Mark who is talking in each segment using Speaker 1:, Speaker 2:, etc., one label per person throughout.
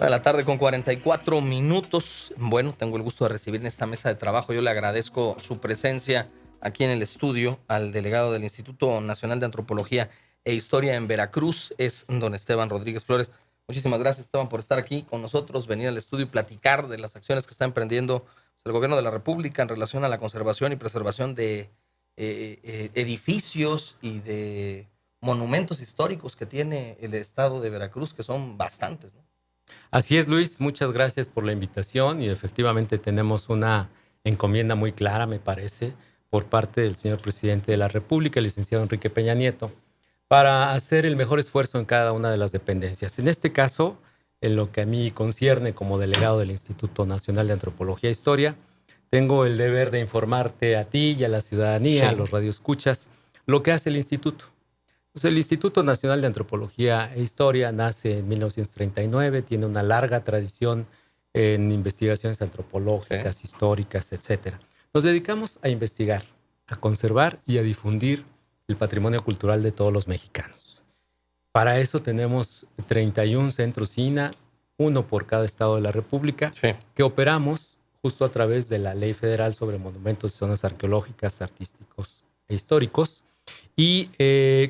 Speaker 1: De la tarde con 44 minutos. Bueno, tengo el gusto de recibir en esta mesa de trabajo. Yo le agradezco su presencia aquí en el estudio al delegado del Instituto Nacional de Antropología e Historia en Veracruz, es don Esteban Rodríguez Flores. Muchísimas gracias, Esteban, por estar aquí con nosotros, venir al estudio y platicar de las acciones que está emprendiendo el gobierno de la República en relación a la conservación y preservación de edificios y de monumentos históricos que tiene el estado de Veracruz, que son bastantes, ¿no?
Speaker 2: Así es, Luis, muchas gracias por la invitación y efectivamente tenemos una encomienda muy clara, me parece, por parte del señor presidente de la República, el licenciado Enrique Peña Nieto, para hacer el mejor esfuerzo en cada una de las dependencias. En este caso, en lo que a mí concierne como delegado del Instituto Nacional de Antropología e Historia, tengo el deber de informarte a ti y a la ciudadanía, a los radioescuchas, lo que hace el instituto. Pues el Instituto Nacional de Antropología e Historia nace en 1939, tiene una larga tradición en investigaciones antropológicas, históricas, etc. Nos dedicamos a investigar, a conservar y a difundir el patrimonio cultural de todos los mexicanos. Para eso tenemos 31 centros INAH, uno por cada estado de la República, que operamos justo a través de la Ley Federal sobre Monumentos y Zonas Arqueológicas, Artísticos e Históricos, y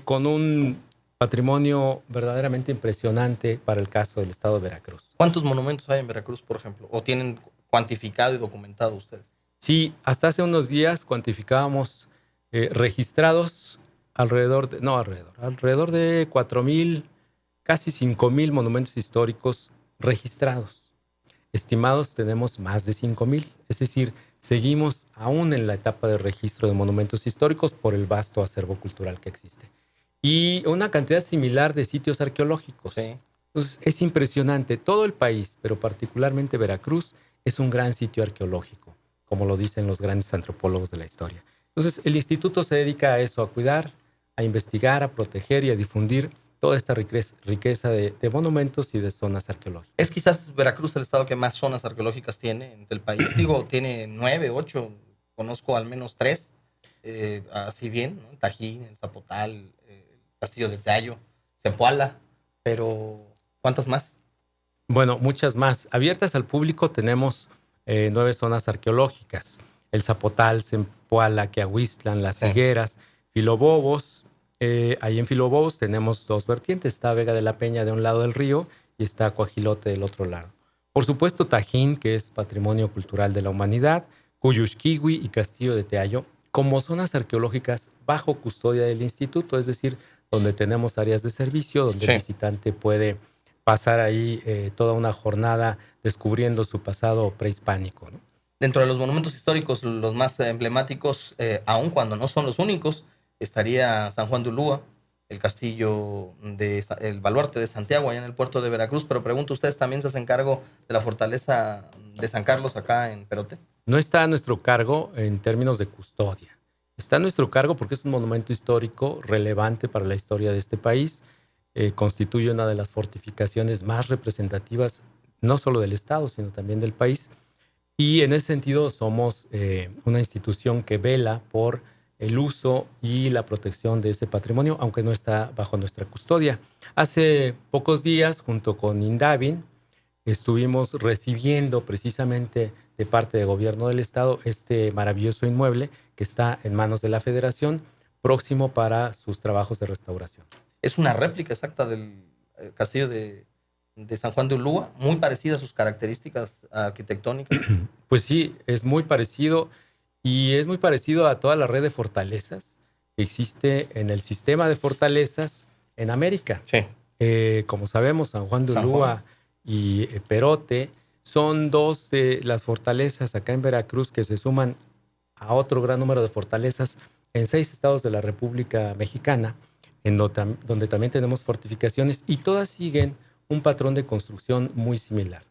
Speaker 2: con un patrimonio verdaderamente impresionante para el caso del estado de Veracruz.
Speaker 1: ¿Cuántos monumentos hay en Veracruz, por ejemplo? ¿O tienen cuantificado y documentado ustedes?
Speaker 2: Sí, hasta hace unos días cuantificábamos registrados alrededor de 4,000, casi 5,000 monumentos históricos registrados. Estimados tenemos más de 5,000, es decir, seguimos aún en la etapa de registro de monumentos históricos por el vasto acervo cultural que existe. Y una cantidad similar de sitios arqueológicos.
Speaker 1: Sí.
Speaker 2: Entonces, es impresionante. Todo el país, pero particularmente Veracruz, es un gran sitio arqueológico, como lo dicen los grandes antropólogos de la historia. Entonces, el instituto se dedica a eso, a cuidar, a investigar, a proteger y a difundir toda esta riqueza de monumentos y de zonas arqueológicas.
Speaker 1: ¿Es quizás Veracruz el estado que más zonas arqueológicas tiene en el país? Digo, tiene 9, 8, conozco al menos 3, así bien, ¿no? Tajín, el Zapotal, el Castillo de Teallo, Zempoala, pero ¿cuántas más?
Speaker 2: Bueno, muchas más. Abiertas al público tenemos 9 zonas arqueológicas. El Zapotal, Zempoala, Quiahuistlan, Las Higueras, Filobobos. Ahí en Filobobos tenemos 2 vertientes. Está Vega de la Peña de un lado del río y está Coajilote del otro lado. Por supuesto, Tajín, que es Patrimonio Cultural de la Humanidad, Cuyuxquiwi y Castillo de Teallo, como zonas arqueológicas bajo custodia del instituto, es decir, donde tenemos áreas de servicio, donde el visitante puede pasar ahí toda una jornada descubriendo su pasado prehispánico, ¿no?
Speaker 1: Dentro de los monumentos históricos, los más emblemáticos, aun cuando no son los únicos, estaría San Juan de Ulúa, el castillo el baluarte de Santiago, allá en el puerto de Veracruz. Pero pregunto, ¿ustedes también se hacen cargo de la fortaleza de San Carlos acá en Perote?
Speaker 2: No está a nuestro cargo en términos de custodia. Está a nuestro cargo porque es un monumento histórico relevante para la historia de este país. Constituye una de las fortificaciones más representativas, no solo del Estado, sino también del país. Y en ese sentido somos una institución que vela por el uso y la protección de ese patrimonio, aunque no está bajo nuestra custodia. Hace pocos días, junto con Indavin, estuvimos recibiendo precisamente de parte del gobierno del estado este maravilloso inmueble que está en manos de la Federación, próximo para sus trabajos de restauración.
Speaker 1: Es una réplica exacta del castillo de San Juan de Ulúa, muy parecida a sus características arquitectónicas.
Speaker 2: Pues sí, es muy parecido y es muy parecido a toda la red de fortalezas que existe en el sistema de fortalezas en América.
Speaker 1: Sí.
Speaker 2: Como sabemos, San Juan de Ulúa y Perote son 2 de las fortalezas acá en Veracruz que se suman a otro gran número de fortalezas en 6 estados de la República Mexicana, en donde también tenemos fortificaciones y todas siguen un patrón de construcción muy similar.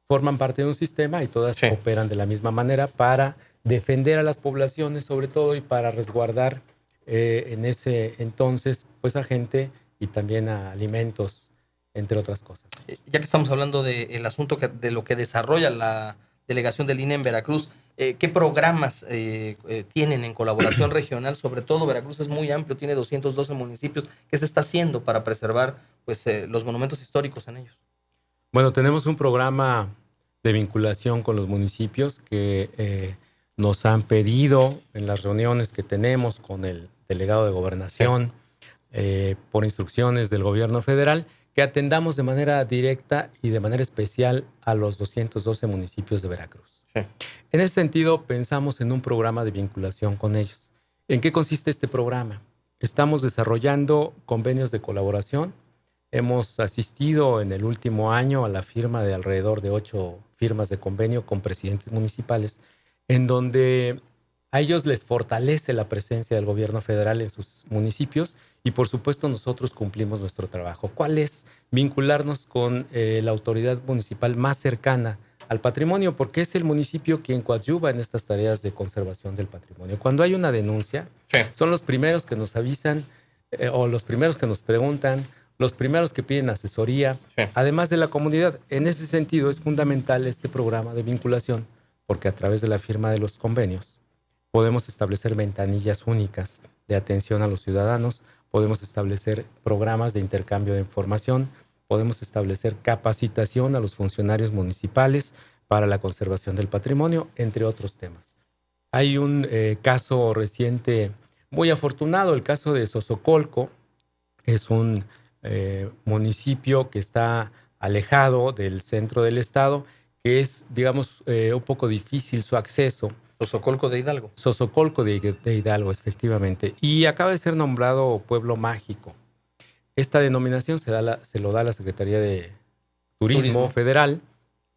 Speaker 2: Forman parte de un sistema y todas operan de la misma manera para defender a las poblaciones sobre todo y para resguardar en ese entonces pues a gente y también a alimentos, entre otras cosas.
Speaker 1: Ya que estamos hablando del asunto de lo que desarrolla la delegación del INE en Veracruz, ¿qué programas tienen en colaboración regional? Sobre todo Veracruz es muy amplio, tiene 212 municipios. ¿Qué se está haciendo para preservar pues, los monumentos históricos en ellos?
Speaker 2: Bueno, tenemos un programa de vinculación con los municipios que nos han pedido en las reuniones que tenemos con el delegado de Gobernación, por instrucciones del gobierno federal, que atendamos de manera directa y de manera especial a los 212 municipios de Veracruz.
Speaker 1: Sí.
Speaker 2: En ese sentido, pensamos en un programa de vinculación con ellos. ¿En qué consiste este programa? Estamos desarrollando convenios de colaboración. Hemos asistido en el último año a la firma de alrededor de 8 firmas de convenio con presidentes municipales, en donde a ellos les fortalece la presencia del gobierno federal en sus municipios y, por supuesto, nosotros cumplimos nuestro trabajo. ¿Cuál es? Vincularnos con la autoridad municipal más cercana al patrimonio, porque es el municipio quien coadyuva en estas tareas de conservación del patrimonio. Cuando hay una denuncia, son los primeros que nos avisan o los primeros que nos preguntan, los primeros que piden asesoría, además de la comunidad. En ese sentido, es fundamental este programa de vinculación, porque a través de la firma de los convenios podemos establecer ventanillas únicas de atención a los ciudadanos, podemos establecer programas de intercambio de información, podemos establecer capacitación a los funcionarios municipales para la conservación del patrimonio, entre otros temas. Hay un caso reciente muy afortunado, el caso de Sosocolco. Es un municipio que está alejado del centro del estado, que es, digamos, un poco difícil su acceso.
Speaker 1: Sosocolco de Hidalgo.
Speaker 2: Sosocolco de Hidalgo, efectivamente. Y acaba de ser nombrado Pueblo Mágico. Esta denominación se lo da la Secretaría de Turismo Federal.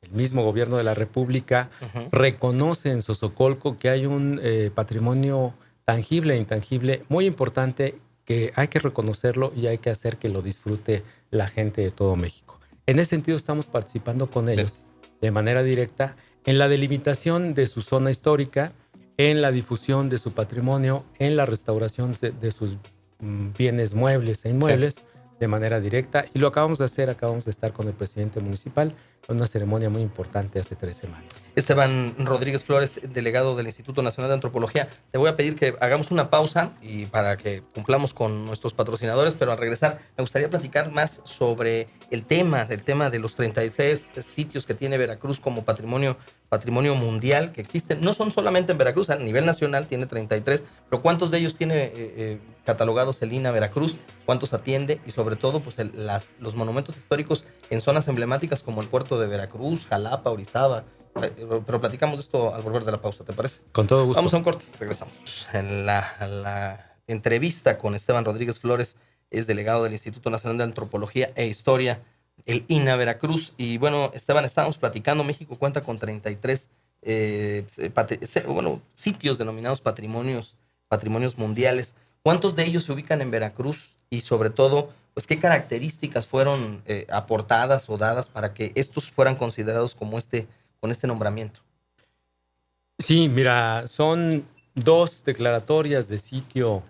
Speaker 2: El mismo gobierno de la República reconoce en Sosocolco que hay un patrimonio tangible e intangible muy importante, que hay que reconocerlo y hay que hacer que lo disfrute la gente de todo México. En ese sentido, estamos participando con ellos de manera directa en la delimitación de su zona histórica, en la difusión de su patrimonio, en la restauración de sus bienes muebles e inmuebles de manera directa. Y lo acabamos de estar con el presidente municipal en una ceremonia muy importante hace 3 semanas.
Speaker 1: Esteban Rodríguez Flores, delegado del Instituto Nacional de Antropología. Te voy a pedir que hagamos una pausa y para que cumplamos con nuestros patrocinadores, pero al regresar me gustaría platicar más sobre el tema de los 33 sitios que tiene Veracruz como patrimonio mundial que existen. No son solamente en Veracruz, a nivel nacional tiene 33, pero ¿cuántos de ellos tiene catalogados el INAH Veracruz? ¿Cuántos atiende? Y sobre todo, pues los monumentos históricos en zonas emblemáticas como el puerto de Veracruz, Jalapa, Orizaba. Pero platicamos de esto al volver de la pausa, ¿te parece?
Speaker 2: Con todo gusto.
Speaker 1: Vamos a un corte, regresamos. En la entrevista con Esteban Rodríguez Flores, es delegado del Instituto Nacional de Antropología e Historia, el INAH Veracruz. Y bueno, Esteban, estábamos platicando, México cuenta con 33 sitios denominados patrimonios mundiales. ¿Cuántos de ellos se ubican en Veracruz? Y sobre todo, pues, ¿qué características fueron aportadas o dadas para que estos fueran considerados como con este nombramiento?
Speaker 2: Sí, mira, son 2 declaratorias de sitio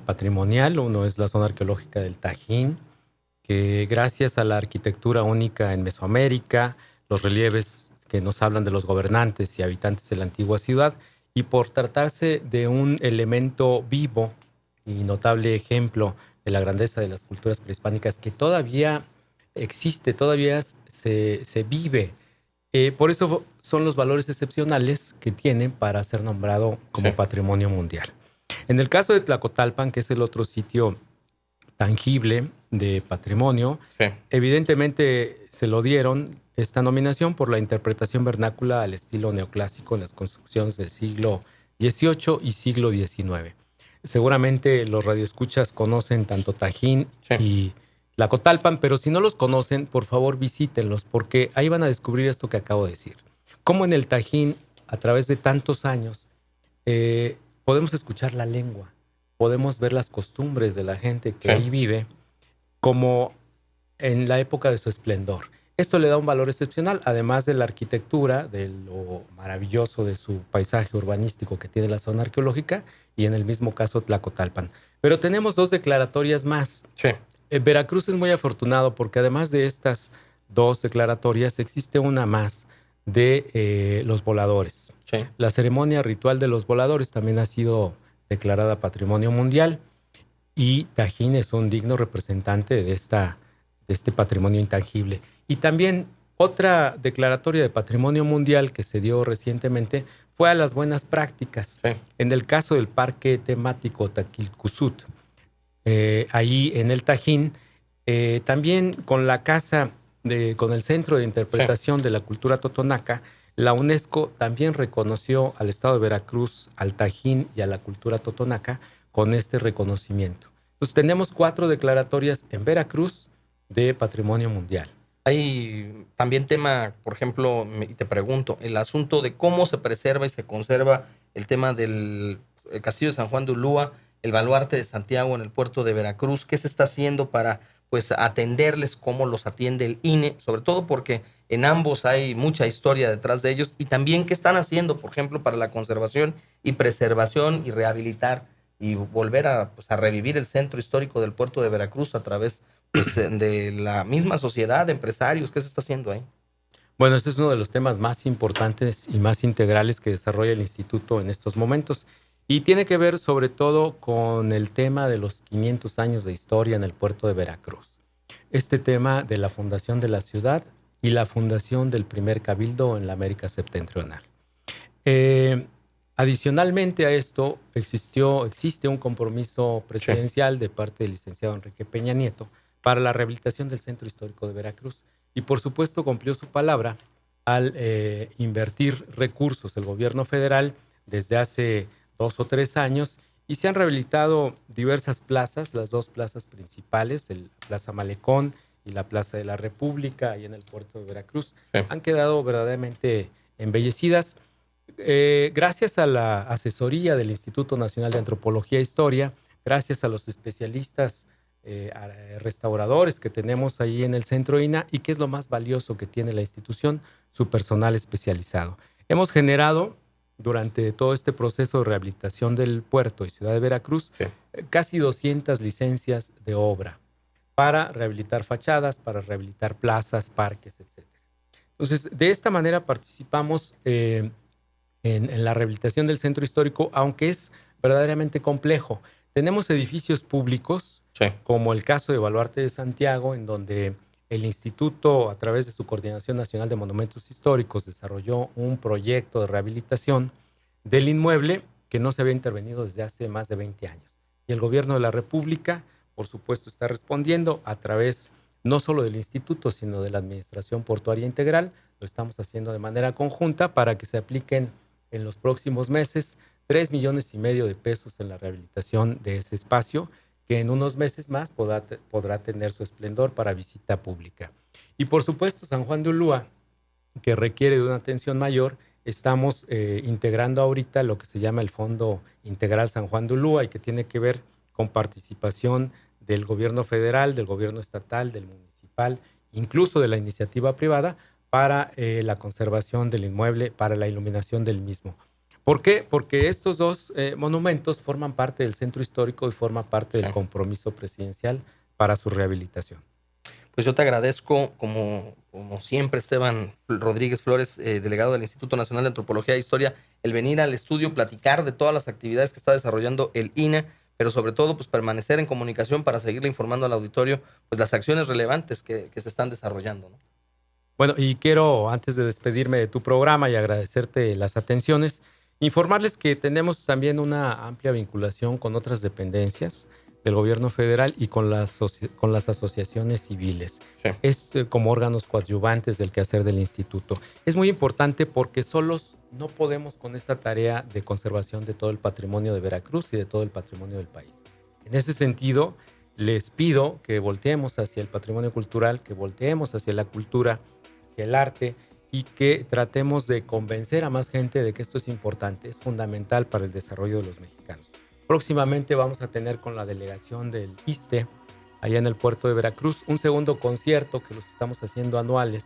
Speaker 2: patrimonial. Uno es la zona arqueológica del Tajín, que gracias a la arquitectura única en Mesoamérica, los relieves que nos hablan de los gobernantes y habitantes de la antigua ciudad, y por tratarse de un elemento vivo y notable ejemplo de la grandeza de las culturas prehispánicas que todavía existe, todavía se vive. Por eso son los valores excepcionales que tienen para ser nombrado como patrimonio mundial. En el caso de Tlacotalpan, que es el otro sitio tangible de patrimonio, evidentemente se lo dieron esta nominación por la interpretación vernácula al estilo neoclásico en las construcciones del siglo XVIII y siglo XIX. Seguramente los radioescuchas conocen tanto Tajín y Tlacotalpan, pero si no los conocen, por favor visítenlos, porque ahí van a descubrir esto que acabo de decir. Cómo en el Tajín, a través de tantos años, podemos escuchar la lengua, podemos ver las costumbres de la gente que ahí vive, como en la época de su esplendor. Esto le da un valor excepcional, además de la arquitectura, de lo maravilloso de su paisaje urbanístico que tiene la zona arqueológica, y en el mismo caso Tlacotalpan. Pero tenemos 2 declaratorias más. Veracruz es muy afortunado porque además de estas 2 declaratorias, existe una más de los voladores. La ceremonia ritual de los voladores también ha sido declarada Patrimonio Mundial, y Tajín es un digno representante de este patrimonio intangible. Y también otra declaratoria de patrimonio mundial que se dio recientemente fue a las buenas prácticas.
Speaker 1: Sí.
Speaker 2: En el caso del parque temático Taquilcusut, ahí en el Tajín, también con la con el Centro de Interpretación de la Cultura Totonaca, la UNESCO también reconoció al Estado de Veracruz, al Tajín y a la cultura totonaca con este reconocimiento. Entonces tenemos 4 declaratorias en Veracruz de patrimonio mundial.
Speaker 1: Hay también tema, por ejemplo, y te pregunto, el asunto de cómo se preserva y se conserva el tema del Castillo de San Juan de Ulúa, el Baluarte de Santiago en el puerto de Veracruz. ¿Qué se está haciendo para pues atenderles, cómo los atiende el INE? Sobre todo porque en ambos hay mucha historia detrás de ellos, y también qué están haciendo, por ejemplo, para la conservación y preservación y rehabilitar y volver a revivir el centro histórico del puerto de Veracruz a través pues, de la misma sociedad, de empresarios. ¿Qué se está haciendo ahí?
Speaker 2: Bueno, este es uno de los temas más importantes y más integrales que desarrolla el instituto en estos momentos, y tiene que ver sobre todo con el tema de los 500 años de historia en el puerto de Veracruz. Este tema de la fundación de la ciudad y la fundación del primer cabildo en la América septentrional. Adicionalmente a esto, existe un compromiso presidencial de parte del licenciado Enrique Peña Nieto para la rehabilitación del Centro Histórico de Veracruz. Y por supuesto cumplió su palabra al invertir recursos el gobierno federal desde hace 2 o 3 años, y se han rehabilitado diversas plazas, las 2 plazas principales, la Plaza Malecón y la Plaza de la República, ahí en el puerto de Veracruz. Sí. Han quedado verdaderamente embellecidas. Gracias a la asesoría del Instituto Nacional de Antropología e Historia, gracias a los especialistas restauradores que tenemos ahí en el Centro INA, y que es lo más valioso que tiene la institución, su personal especializado. Hemos generado durante todo este proceso de rehabilitación del puerto y ciudad de Veracruz casi 200 licencias de obra para rehabilitar fachadas, para rehabilitar plazas, parques, etc. Entonces, de esta manera participamos en la rehabilitación del centro histórico, aunque es verdaderamente complejo. Tenemos edificios públicos, como el caso de Baluarte de Santiago, en donde el instituto, a través de su Coordinación Nacional de Monumentos Históricos, desarrolló un proyecto de rehabilitación del inmueble que no se había intervenido desde hace más de 20 años. Y el gobierno de la República, por supuesto, está respondiendo a través no solo del instituto, sino de la Administración Portuaria Integral. Lo estamos haciendo de manera conjunta para que se apliquen en los próximos meses 3,5 millones de pesos en la rehabilitación de ese espacio, que en unos meses más podrá tener su esplendor para visita pública. Y por supuesto, San Juan de Ulúa, que requiere de una atención mayor, estamos integrando ahorita lo que se llama el Fondo Integral San Juan de Ulúa, y que tiene que ver con participación del gobierno federal, del gobierno estatal, del municipal, incluso de la iniciativa privada, para la conservación del inmueble, para la iluminación del mismo. ¿Por qué? Porque estos 2 monumentos forman parte del centro histórico y forman parte del compromiso presidencial para su rehabilitación.
Speaker 1: Pues yo te agradezco, como siempre, Esteban Rodríguez Flores, delegado del Instituto Nacional de Antropología e Historia, el venir al estudio, platicar de todas las actividades que está desarrollando el INA, pero sobre todo pues permanecer en comunicación para seguirle informando al auditorio pues las acciones relevantes que se están desarrollando, ¿no?
Speaker 2: Bueno, y quiero, antes de despedirme de tu programa y agradecerte las atenciones, informarles que tenemos también una amplia vinculación con otras dependencias del gobierno federal y con las asociaciones civiles. Es como órganos coadyuvantes del quehacer del instituto. Es muy importante porque solos no podemos con esta tarea de conservación de todo el patrimonio de Veracruz y de todo el patrimonio del país. En ese sentido, les pido que volteemos hacia el patrimonio cultural, que volteemos hacia la cultura, hacia el arte, y que tratemos de convencer a más gente de que esto es importante, es fundamental para el desarrollo de los mexicanos. Próximamente vamos a tener con la delegación del ISSSTE, allá en el puerto de Veracruz, un segundo concierto que los estamos haciendo anuales,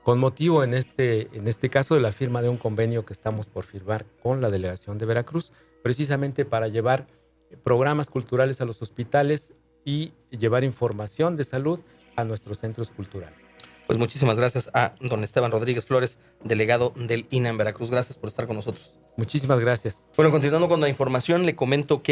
Speaker 2: con motivo en este caso de la firma de un convenio que estamos por firmar con la delegación de Veracruz, precisamente para llevar programas culturales a los hospitales y llevar información de salud a nuestros centros culturales.
Speaker 1: Pues muchísimas gracias a don Esteban Rodríguez Flores, delegado del INA en Veracruz. Gracias por estar con nosotros.
Speaker 2: Muchísimas gracias.
Speaker 1: Bueno, continuando con la información, le comento que